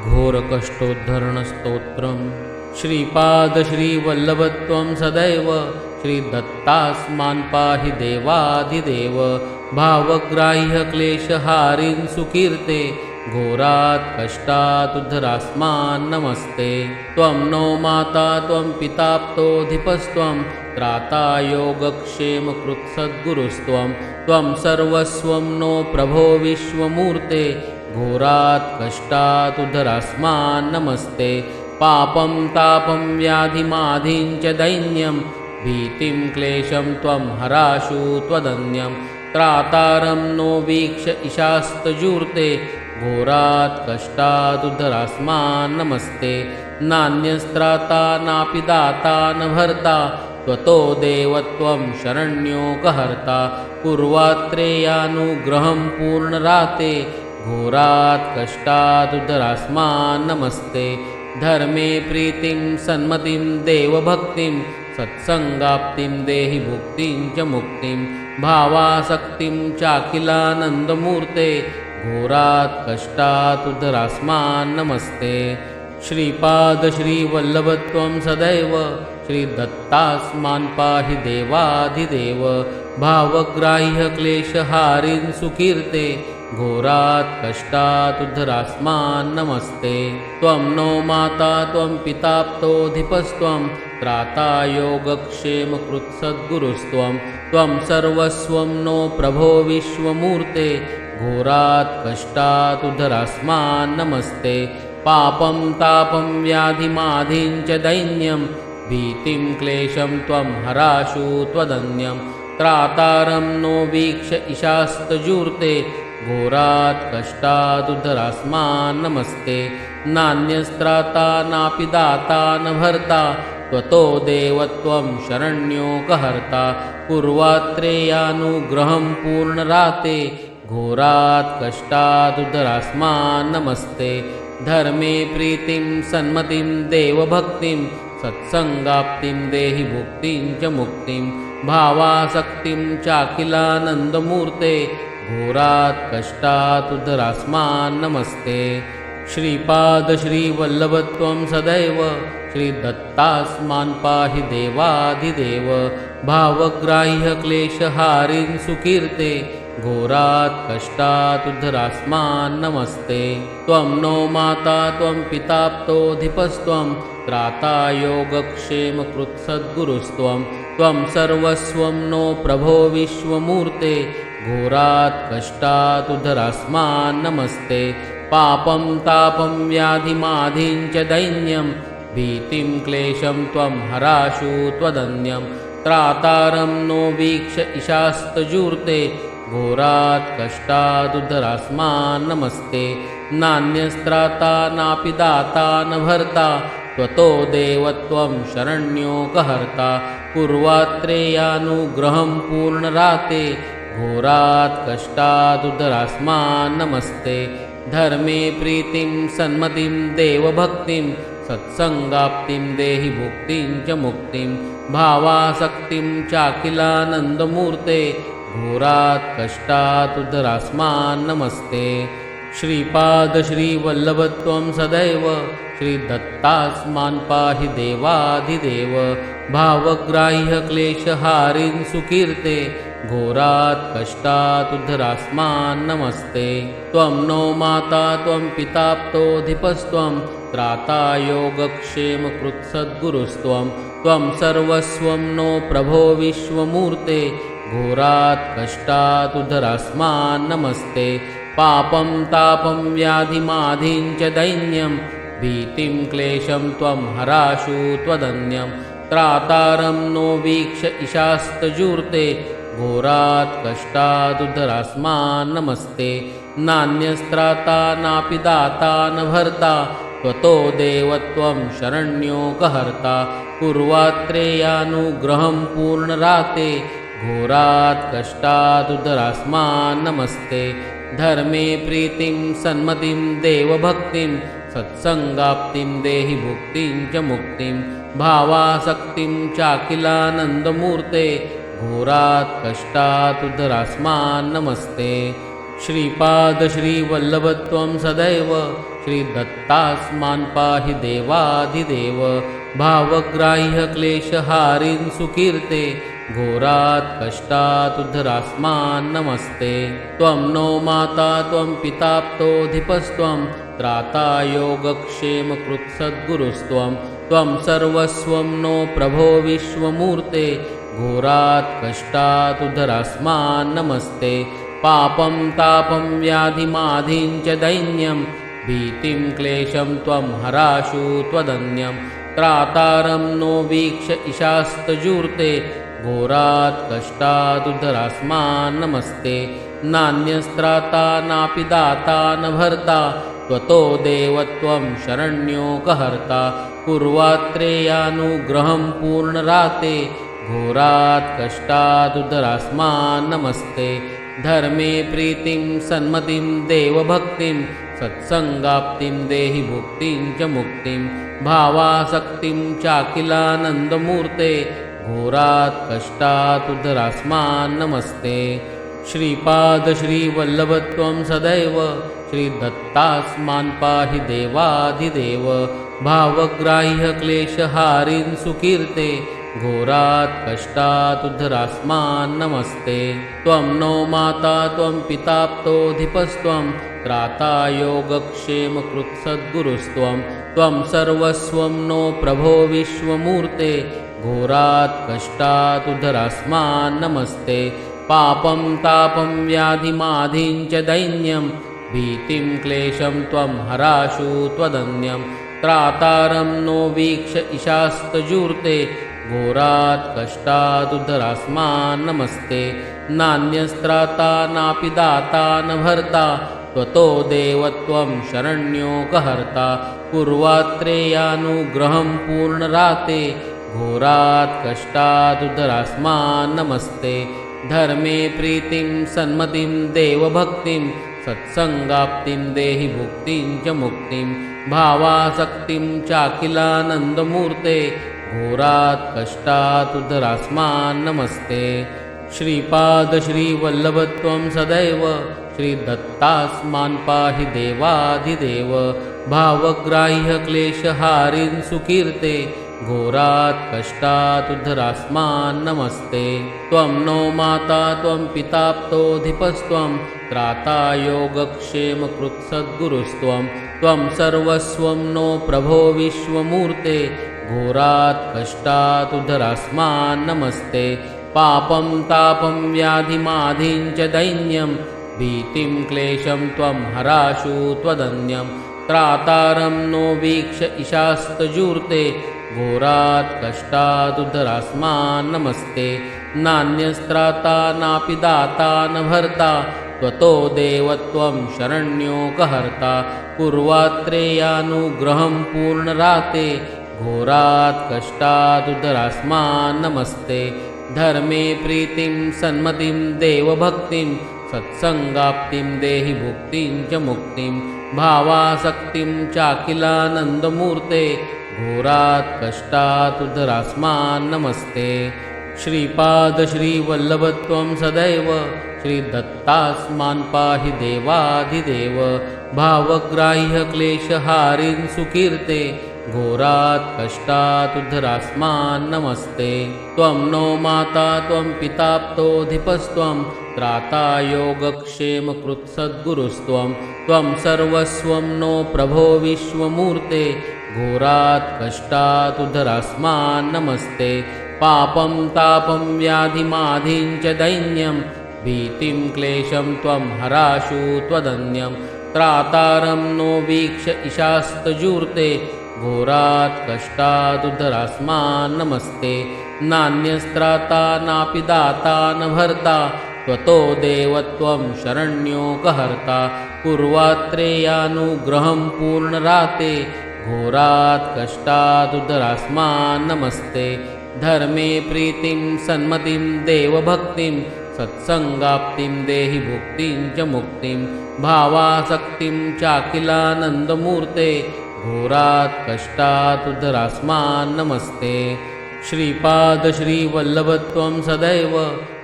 घोरकष्टोद्धरणस्तोत्रम् श्रीपादश्रीवल्लभत्वं सदैव श्रीदत्तास्मान् पाहि देवाधिदेव भावग्राह्य क्लेशहारिन् सुकीर्ते घोरात् कष्टात् उद्धरास्मान् नमस्ते। त्वं नो माता त्वं पिताप्तोऽधिपस्त्वं त्राता योगक्षेमकृत्सद्गुरुस्त्वं त्वं सर्वस्वं नो प्रभो विश्वमूर्ते घोरात् कष्टात् उद्धरास्मान् नमस्ते। पापं तापं व्याधिमाधिं च दैन्यं भीतिं क्लेशं त्वं हराशु त्वदन्यं त्रातारं नो वीक्ष्य ईशास्तजूर्ते घोरात् कष्टात् उद्धरास्मान् नमस्ते। नान्यस्त्राता नापि दाता न भर्ता त्वतो देवत्वं शरण्योकहर्ता पूर्वात्रेयानुग्रहं पूर्णराते घोरात् कष्टात् उद्धरास्मान् नमस्ते। धर्मे प्रीतिं सन्मतिं देवभक्तिं सत्संगाप्तिं देहि भुक्तिं च मुक्तिं भावासक्तिं चाखिलानन्दमूर्ते घोरात् कष्टात् उद्धरास्मान् नमस्ते। श्रीपादश्रीवल्लभत्वं सदैव श्रीदत्तास्मान् पाहि देवाधिदेव भावग्राह्य क्लेशहारिन् सुकीर्ते घोरात् कष्टात् उद्धरास्मान् नमस्ते। त्वं नो माता त्वं पिताप्तोऽधिपस्त्वं त्राता योगक्षेमकृत्सद्गुरुस्त्वं त्वं सर्वस्वं नो प्रभो विश्वमूर्ते घोरात् कष्टात् उद्धरास्मान् नमस्ते। पापं तापं व्याधिमाधिं च दैन्यं भीतिं क्लेशं त्वं हराशु त्वदन्यं त्रातारं नो वीक्ष्य ईशास्तजूर्ते घोरात् कष्टात् उद्धरास्मान् नमस्ते। नान्यस्त्राता नापि दाता न भर्ता त्वतो देवत्वं शरण्योकहर्ता पूर्वात्रेयानुग्रहं पूर्णराते घोरात् कष्टात् उद्धरास्मान् नमस्ते। धर्मे प्रीतिं सन्मतिं देवभक्तिं सत्संगाप्तिं देहि भुक्तिं च मुक्तिं भावासक्तिं चाखिलानन्दमूर्ते घोरात् कष्टात् उद्धरास्मान् नमस्ते। श्रीपादश्रीवल्लभत्वं सदैव श्रीदत्तास्मान् पाहि देवाधिदेव भावग्राह्य क्लेशहारिन् सुकीर्ते घोरात् कष्टात् उद्धरास्मान् नमस्ते। त्वं नो माता त्वं पिताप्तोऽधिपस्त्वं त्राता योगक्षेमकृत्सद्गुरुस्त्वं त्वं सर्वस्वं नो प्रभो विश्वमूर्ते घोरात् कष्टात् उद्धरास्मान् नमस्ते। पापं तापं व्याधिमाधिं च दैन्यं भीतिं क्लेशं त्वं हराशु त्वदन्यं त्रातारं नो वीक्ष्य ईशास्तजूर्ते घोरात् कष्टात् उद्धरास्मान् नमस्ते। नान्यस्त्राता नापि दाता न भर्ता त्वतो देवत्वं शरण्योकहर्ता पूर्वात्रेयानुग्रहं पूर्णराते घोरात् कष्टात् उद्धरास्मान् नमस्ते। धर्मे प्रीतिं सन्मतिं देवभक्तिं सत्संगाप्तिं देहि भुक्तिं च मुक्तिं भावासक्तिं चाखिलानन्दमूर्ते घोरात् कष्टात् उद्धरास्मान् नमस्ते। श्रीपादश्रीवल्लभत्वं सदैव श्रीदत्तास्मान् पाहि देवाधिदेव भावग्राह्य क्लेशहारिन् सुकीर्ते घोरात् कष्टात् उद्धरास्मान् नमस्ते। त्वं नो माता त्वं पिताप्तोऽधिपस्त्वं त्राता योगक्षेमकृत्सद्गुरुस्त्वं त्वं सर्वस्वं नो प्रभो विश्वमूर्ते घोरात् कष्टात् उद्धरास्मान् नमस्ते। पापं तापं व्याधिमाधिं च दैन्यं भीतिं क्लेशं त्वं हराशु त्वदन्यं त्रातारं नो वीक्ष्य ईशास्तजूर्ते घोरात् कष्टात् उद्धरास्मान् नमस्ते। नान्यस्त्राता नापि दाता न भर्ता त्वतो देवत्वं शरण्योकहर्ता पूर्वात्रेयानुग्रहं पूर्णराते घोरात् कष्टात् उद्धरास्मान् नमस्ते। धर्मे प्रीतिं सन्मतिं देवभक्तिं सत्संगाप्तिं देहि भुक्तिं च मुक्तिं भावासक्तिं चाखिलानन्दमूर्ते घोरात् कष्टात् उद्धरास्मान् नमस्ते। श्रीपाद श्रीवल्लभत्वं सदैव श्रीदत्तास्मान् पाहि देवाधिदेव भावग्राह्य क्लेशहारिन् सुकीर्ते घोरात् कष्टात् उद्धरास्मान् नमस्ते। त्वं नो माता त्वं पिताप्तोऽधिपस्त्वं त्राता योगक्षेमकृत्सद्गुरुस्त्वं त्वं सर्वस्वं नो प्रभो विश्वमूर्ते घोरात् कष्टात् उद्धरास्मान् नमस्ते। पापं तापं व्याधिमाधिं च दैन्यं भीतिं क्लेशं त्वं हराशु त्वदन्यं त्रातारं नो वीक्ष्य ईशास्तजूर्ते घोरात् कष्टात् उद्धरास्मान् नमस्ते। नान्यस्त्राता नापि दाता न भर्ता त्वतो देवत्वं शरण्यो कहर्ता कुर्वात्रेयानुग्रहं पूर्णराते घोरात् कष्टात् उद्धरास्मान् नमस्ते। धर्मे प्रीतिं सन्मतिं देवभक्तिं सत्संगाप्तिं देहि भुक्तिं च मुक्तिं भावासक्तिं चाखिलानन्दमूर्ते घोरात् कष्टात् उद्धरास्मान् नमस्ते। श्रीपाद श्रीवल्लभत्वं सदैव श्रीदत्तास्मान् पाहि देवाधिदेव भावग्राह्य क्लेशहारिन् सुकीर्ते घोरात् कष्टात् उद्धरास्मान् नमस्ते। त्वं नो माता त्वं पिताप्तोऽधिपस्त्वं त्राता योगक्षेमकृत्सद्गुरुस्त्वं त्वं सर्वस्वं नो प्रभो विश्वमूर्ते घोरात् कष्टात् उद्धरास्मान् नमस्ते। पापं तापं व्याधिमाधिं च दैन्यं भीतिं क्लेशं त्वं हराशु त्वदन्यं त्रातारं नो वीक्ष्य ईशास्तजूर्ते घोरात् कष्टात् उद्धरास्मान् नमस्ते। नान्यस्त्राता नापि दाता न भर्ता त्वतो देवत्वं शरण्यो कहर्ता कुर्वात्रेयानुग्रहं पूर्णराते घोरात् कष्टात् उद्धरास्मान् नमस्ते। धर्मे प्रीतिं सन्मतिं देवभक्तिं सत्संगाप्तिं देहि भुक्तिं च मुक्तिं भावासक्तिं चाखिलानन्दमूर्ते घोरात् कष्टात् उद्धरास्मान् नमस्ते। श्रीपाद श्रीवल्लभत्वं सदैव श्रीदत्तास्मान् पाहि देवाधिदेव भावग्राह्य क्लेशहारिन् सुकीर्ते घोरात् कष्टात् उद्धरास्मान् नमस्ते। त्वं नो माता त्वं पिताप्तोऽधिपस्त्वं त्राता योगक्षेमकृत्सद्गुरुस्त्वं त्वं सर्वस्वं नो प्रभो विश्वमूर्ते घोरात् कष्टात् उद्धरास्मान् नमस्ते। पापं तापं व्याधिमाधिं च दैन्यं भीतिं क्लेशं त्वं हराशु त्वदन्यं त्रातारं नो वीक्ष्य ईशास्तजूर्ते घोरात् कष्टात् उद्धरास्मान् नमस्ते। नान्यस्त्राता नापि दाता न भर्ता त्वतो देवत्वं शरण्यो कहर्ता कुर्वात्रेयानुग्रहं पूर्णराते घोरात् कष्टात् उद्धरास्मान् नमस्ते। धर्मे प्रीतिं सन्मतिं देवभक्तिं सत्संगाप्तिं देहि भुक्तिं च मुक्तिं भावासक्तिं चाखिलानन्दमूर्ते घोरात् कष्टात् उद्धरास्मान् नमस्ते। श्रीपाद श्रीवल्लभत्वं सदैव श्रीदत्तास्मान् पाहि देवाधिदेव भावग्राह्य क्लेशहारिन् सुकीर्ते घोरात् कष्टात् उद्धरास्मान् नमस्ते। त्वं नो माता त्वं पिताप्तोऽधिपस्त्वं त्राता योगक्षेमकृत्सद्गुरुस्त्वं त्वं सर्वस्वं नो प्रभो विश्वमूर्ते घोरात् कष्टात् उद्धरास्मान् नमस्ते। पापं तापं व्याधिमाधिं च दैन्यं भीतिं क्लेशं त्वं हराशु त्वदन्यं त्रातारं नो वीक्ष्य ईशास्तजूर्ते घोरात् कष्टात् उद्धरास्मान् नमस्ते। नान्यस्त्राता नापि दाता न भर्ता त्वतो देवत्वं शरण्यो कहर्ता कुर्वात्रेयानुग्रहं पूर्णराते घोरात् कष्टात् उद्धरास्मान् नमस्ते। धर्मे प्रीतिं सन्मतिं देवभक्तिं सत्संगाप्तिं देहि भुक्तिं च मुक्तिं भावासक्तिं चाखिलानन्दमूर्ते घोरात् कष्टात् उद्धरास्मान् नमस्ते। श्रीपाद श्रीवल्लभत्वं सदैव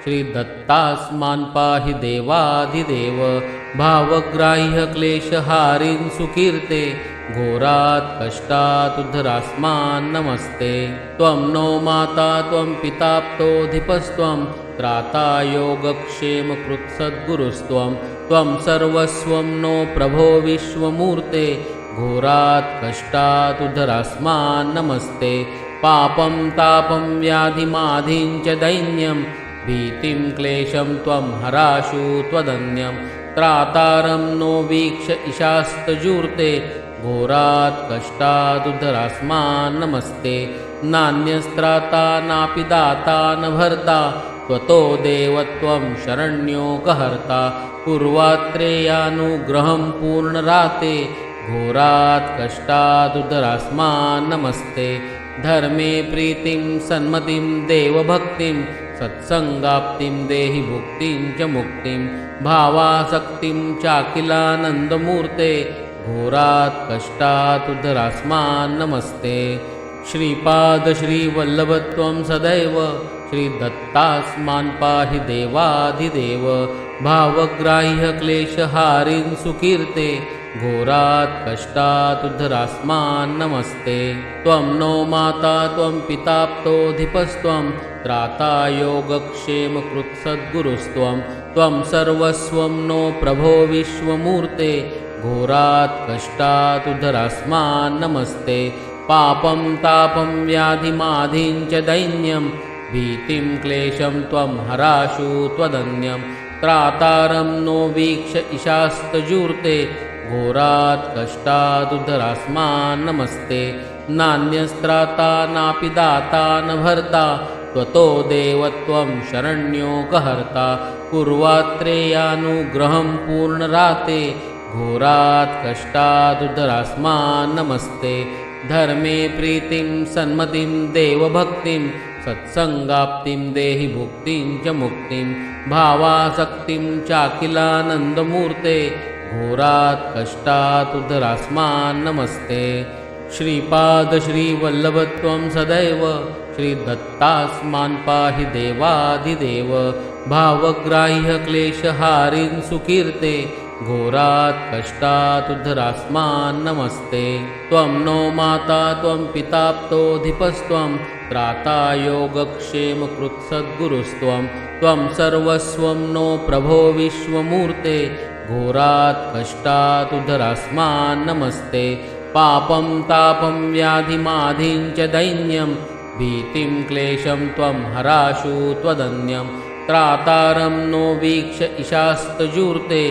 श्रीदत्तास्मान् पाहि देवाधिदेव भावग्राह्य क्लेशहारिन् सुकीर्ते घोरात् कष्टात् उद्धरास्मान् नमस्ते। त्वं नो माता त्वं पिताप्तोऽधिपस्त्वं त्राता योगक्षेमकृत्सद्गुरुस्त्वं त्वं सर्वस्वं नो प्रभो विश्वमूर्ते घोरात् कष्टात् उद्धरास्मान् नमस्ते। पापं तापं व्याधिमाधिं च दैन्यं भीतिं क्लेशं त्वं हराशु त्वदन्यं त्रातारं नो वीक्ष ईशास्तजूर्ते घोरात् कष्टात् उद्धरास्मान् नमस्ते। नान्यस्त्राता नापि दाता न भर्ता त्वतो देव त्वं शरण्यो कहर्ता पूर्वात्रेयानुग्रहं पूर्णराते घोरात् कष्टात् उद्धरास्मान् नमस्ते। धर्मे प्रीतिं सन्मतिं देवभक्तिं सत्संगाप्तिं देहि भुक्तिं च मुक्तिं भावासक्तिं चाखिलानन्दमूर्ते घोरात् कष्टात् उद्धरास्मान् नमस्ते। श्रीपाद श्रीवल्लभत्वं सदैव श्रीदत्तास्मान् पाहि देवाधिदेव भावग्राह्य क्लेशहारिन् सुकीर्ते घोरात् कष्टात् उद्धरास्मान् नमस्ते। त्वं नो माता त्वं पिताप्तोऽधिपस्त्वं त्राता योगक्षेमकृत्सद्गुरुस्त्वं त्वं सर्वस्वं नो प्रभो विश्वमूर्ते घोरात् कष्टात् उद्धरास्मान् नमस्ते। पापं तापं व्याधिमाधिं च दैन्यं भीतिं क्लेशं त्वं हराशु त्वदन्यं त्रातारं नो वीक्ष ईशास्तजूर्ते घोरात् कष्टात् उद्धरास्मान् नमस्ते। नान्यस्त्राता नापि दाता न भर्ता त्वतो देव त्वं शरण्यो कहर्ता पूर्वात्रेयानुग्रहं पूर्णराते घोरात् कष्टात् उद्धरास्मान् नमस्ते। धर्मे प्रीतिं सन्मतिं देवभक्तिं सत्संगाप्तिं देहि भुक्तिं च मुक्तिं भावासक्तिं चाखिलानन्दमूर्ते घोरात् कष्टात् उद्धरास्मान् नमस्ते। श्रीपाद श्रीवल्लभत्वं सदैव श्रीदत्तास्मान् पाहि देवाधिदेव भावग्राह्य क्लेशहारिन् सुकीर्ते घोरात् कष्टात् उद्धरास्मान् नमस्ते। त्वं नो माता त्वं पिताप्तोऽधिपस्त्वं त्राता योगक्षेमकृत्सद्गुरुस्त्वं त्वं सर्वस्वं नो प्रभो विश्वमूर्ते घोरात् कष्टात् उद्धरास्मान् नमस्ते। पापं तापं व्याधिमाधिं च दैन्यं भीतिं क्लेशं त्वं हराशु त्वदन्यं त्रातारं नो वीक्ष ईशास्तजूर्ते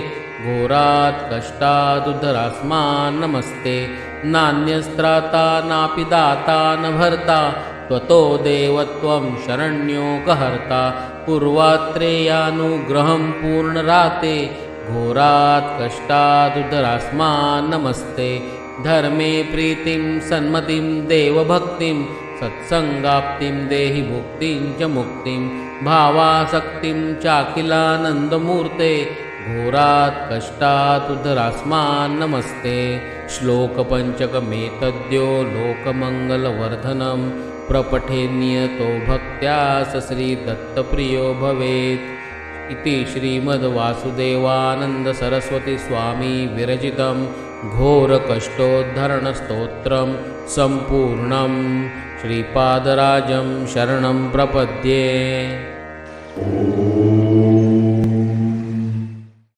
घोरात् कष्टात् उद्धरास्मान् नमस्ते। नान्यस्त्राता नापि दाता न भर्ता त्वतो देव त्वं शरण्यो कहर्ता पूर्वात्रेयानुग्रहं पूर्णराते घोरात् कष्टात् उद्धरास्मान् नमस्ते। धर्मे प्रीतिं सन्मतिं देवभक्तिं सत्संगाप्तिं देहि भुक्तिं च मुक्तिं भावासक्तिं चाखिलानन्दमूर्ते घोरात् कष्टात् उद्धरास्मान् नमस्ते। श्लोकपञ्चकमेतद्यो लोकमङ्गलवर्धनं प्रपठेन्नियतो भक्त्या स श्रीदत्तप्रियो भवेत् इति श्रीमद्वासुदेवानन्दसरस्वतीस्वामी विरचितं घोरकष्टोद्धरणस्तोत्रं सम्पूर्णं। श्रीपादराजं शरणं प्रपद्ये।